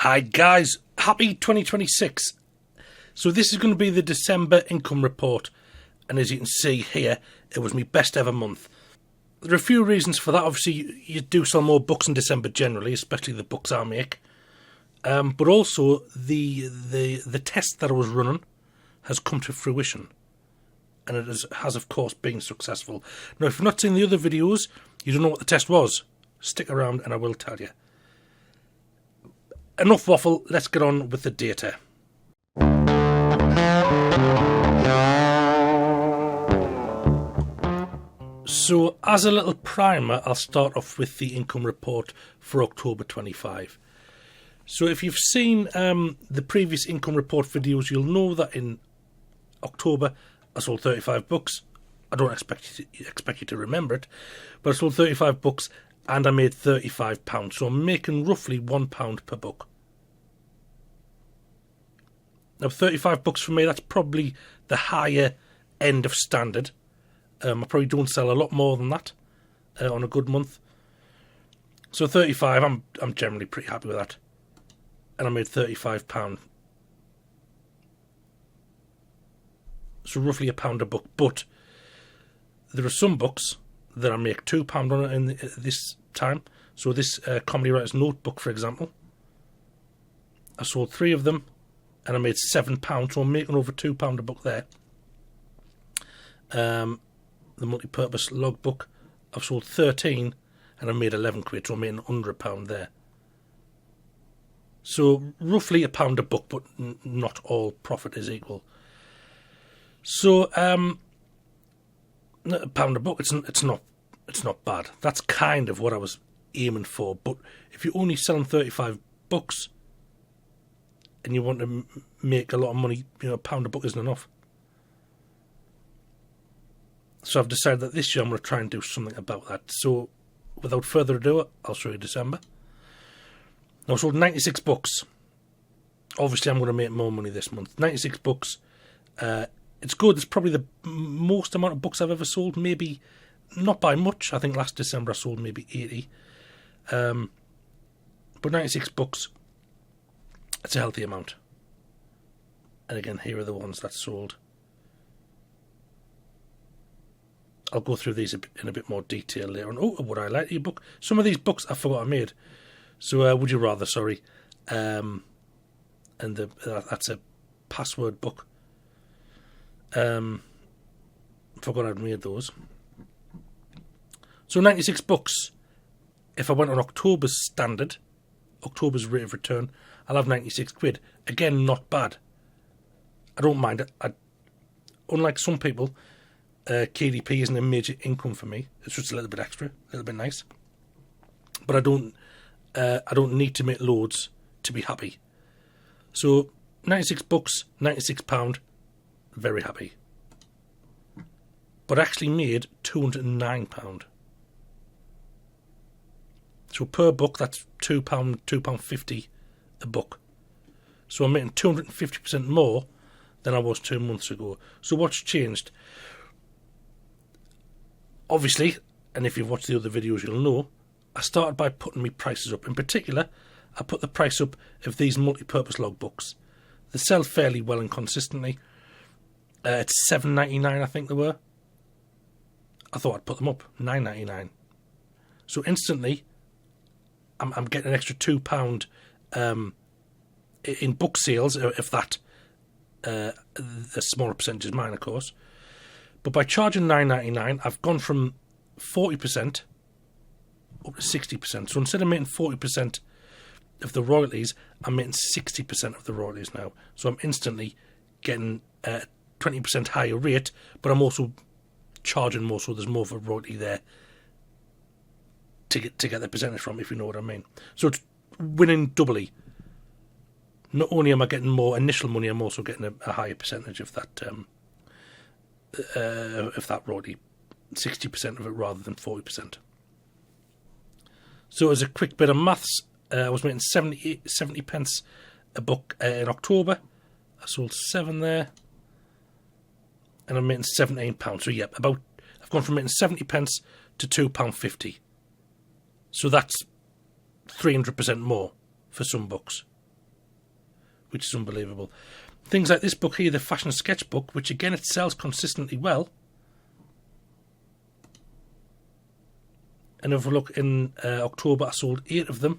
Hi guys, happy 2026. So this is going to be the December income report, and as you can see here, it was my best ever month. There are a few reasons for that. Obviously you do sell more books in December generally, especially the books I make, but also the test that I was running has come to fruition, and it has of course been successful. Now if you've not seen the other videos, you don't know what the test was, stick around and I will tell you. Enough waffle, let's get on with the data. So as a little primer, I'll start off with the income report for October 25. So if you've seen the previous income report videos, you'll know that in October I sold 35 books. I don't expect you to remember it, but I sold 35 books and I made £35. So I'm making roughly £1 per book. Now 35 books for me, that's probably the higher end of standard. I probably don't sell a lot more than that on a good month. So 35, I'm generally pretty happy with that. And I made £35. So roughly £1 a book. But there are some books that I make £2 on in this time. So this Comedy Writer's Notebook, for example, I sold 3 of them and I made £7, so I'm making over £2 a book there. The multi-purpose logbook, I've sold 13 and I made 11 quid, so I'm making £100 there. So roughly £1 a book, but not all profit is equal. So £1 a book, it's not bad. That's kind of what I was aiming for. But if you're only selling 35 books and you want to make a lot of money, £1 a book isn't enough. So I've decided that this year I'm going to try and do something about that. So without further ado, I'll show you December. Now I sold 96 books. Obviously I'm going to make more money this month. 96 books. It's good. It's probably the most amount of books I've ever sold. Maybe not by much. I think last December I sold maybe 80. But 96 books, it's a healthy amount. And again, here are the ones that sold. I'll go through these in a bit more detail later on. Oh, would I like your book? Some of these books I forgot I made. So, Would You Rather, sorry. And that's a password book. Forgot I'd made those. So 96 books. If I went on October's standard, October's rate of return, I'll have 96 quid. Again, not bad. I don't mind it. Unlike some people, KDP isn't a major income for me. It's just a little bit extra, a little bit nice. But I don't need to make loads to be happy. So 96 books, £96, very happy. But I actually made £209. So per book, that's £2, £2.50 a book. So I'm making 250% more than I was 2 months ago. So what's changed? Obviously, and if you've watched the other videos, you'll know, I started by putting my prices up. In particular, I put the price up of these multi-purpose logbooks. They sell fairly well and consistently. It's $7.99, I think they were. I thought I'd put them up, $9.99. So instantly, I'm getting an extra £2 in book sales, if that, a smaller percentage is mine, of course. But by charging $9.99, I've gone from 40% up to 60%. So instead of making 40% of the royalties, I'm making 60% of the royalties now. So I'm instantly getting a 20% higher rate, but I'm also charging more, so there's more of a royalty there to get the percentage from, if you know what I mean. So it's winning doubly. Not only am I getting more initial money, I'm also getting a higher percentage of that royalty, 60% of it rather than 40%. So as a quick bit of maths, I was making 70 pence a book in October. I sold 7 there, and I'm making £17. So yeah, I've gone from making 70 pence to £2.50. So that's 300% more for some books. which is unbelievable. Things like this book here, the Fashion Sketchbook, which again it sells consistently well. And if we look in October, I sold 8 of them,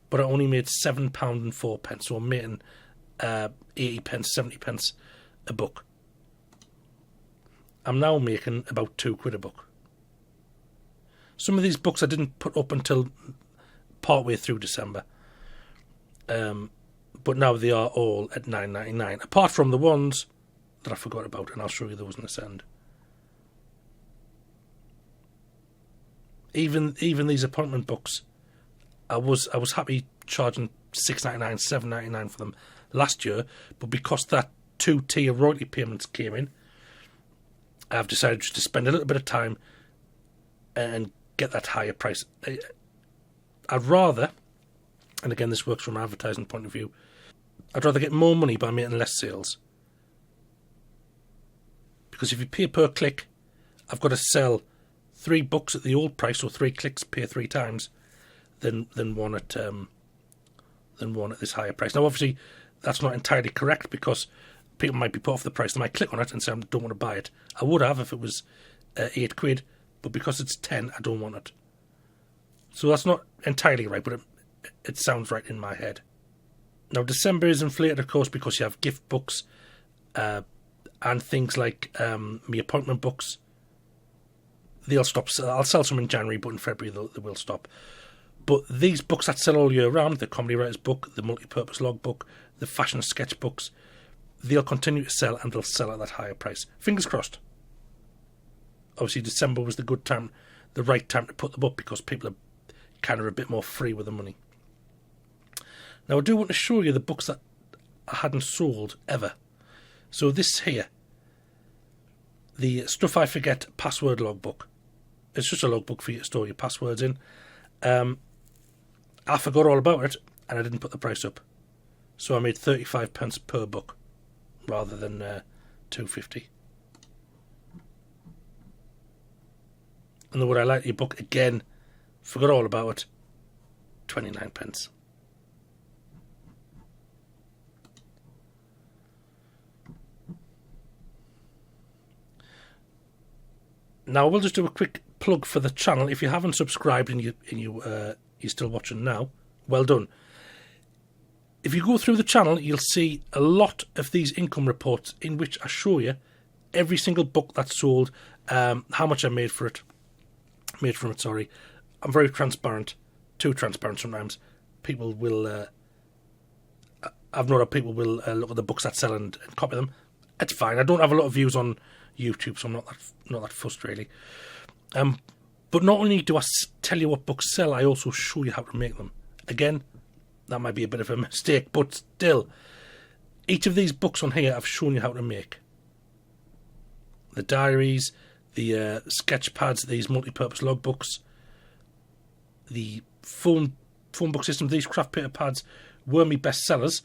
but I only made £7.04, so I'm making 80 pence, 70 pence a book. I'm now making about £2 a book. Some of these books I didn't put up until partway through December, but now they are all at £9.99, apart from the ones that I forgot about, and I'll show you those in a second. Even these appointment books, I was happy charging £6.99, £7.99 for them last year, but because that 2-tier royalty payments came in, I've decided just to spend a little bit of time and get that higher price. I'd rather, and again this works from an advertising point of view, I'd rather get more money by making less sales. Because if you pay per click, I've got to sell 3 books at the old price, or 3 clicks, pay 3 times, than one at this higher price. Now, obviously, that's not entirely correct, because people might be put off the price. They might click on it and say, I don't want to buy it. I would have if it was £8, but because it's 10, I don't want it. So that's not entirely right, but it sounds right in my head. Now, December is inflated, of course, because you have gift books and things like me appointment books. They'll stop. I'll sell some in January, but in February they will stop. But these books that sell all year round, the Comedy Writer's Book, the Multi-Purpose Logbook, the Fashion Sketchbooks, they'll continue to sell, and they'll sell at that higher price. Fingers crossed. Obviously, December was the right time to put them up, because people are kind of a bit more free with the money. Now, I do want to show you the books that I hadn't sold ever. So this here, the Stuff I Forget Password Logbook. It's just a logbook for you to store your passwords in. I forgot all about it, and I didn't put the price up. So I made 35 pence per book, rather than £2.50. And the Would I Like Your Book, again, forgot all about it, 29 pence. Now, we'll just do a quick plug for the channel. If you haven't subscribed and you're still watching now, well done. If you go through the channel, you'll see a lot of these income reports in which I show you every single book that's sold, how much I made from it. I'm very transparent, too transparent sometimes. People will, I've noticed people will look at the books that sell and copy them. It's fine. I don't have a lot of views on YouTube, so I'm not that fussed really. But not only do I tell you what books sell, I also show you how to make them. Again, that might be a bit of a mistake, but still, each of these books on here I've shown you how to make. The diaries, the sketch pads, these multi-purpose logbooks, the phone book system, these craft paper pads were my best sellers,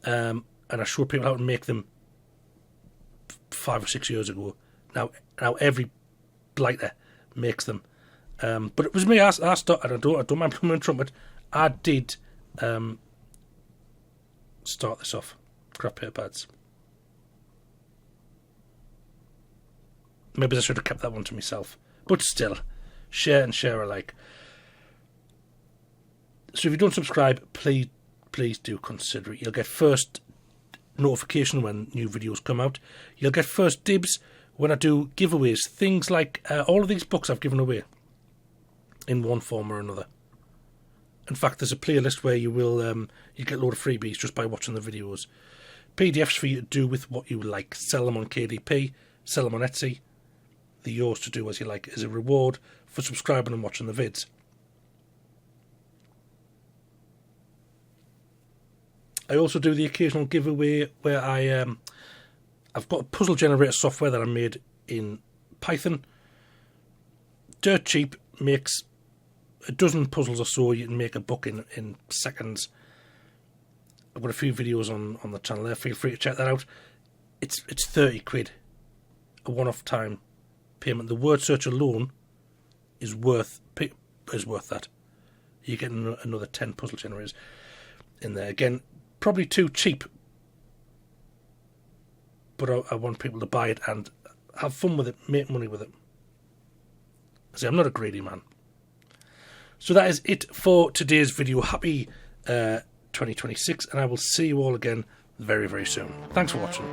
and I showed people how to make them 5 or 6 years ago. Now every blighter makes them, but it was me. I started. I don't mind playing trumpet. I did start this off. Craft paper pads. Maybe I should have kept that one to myself, but still, share and share alike. So if you don't subscribe, please do consider it. You'll get first notification when new videos come out. You'll get first dibs when I do giveaways. Things like all of these books I've given away in one form or another. In fact, there's a playlist where you will you get a load of freebies just by watching the videos. PDFs for you to do with what you like. Sell them on KDP, sell them on Etsy. They're yours to do as you like, as a reward for subscribing and watching the vids. I also do the occasional giveaway where I've got a puzzle generator software that I made in Python. Dirt cheap, makes a dozen puzzles or so. You can make a book in seconds. I've got a few videos on the channel there. Feel free to check that out. It's £30, a one-off time payment. The word search alone is worth that. You get another 10 puzzle generators. in there. Again, probably too cheap, but I want people to buy it and have fun with it, make money with it. See, I'm not a greedy man. So that is it for today's video. Happy 2026, and I will see you all again very, very soon. Thanks for watching.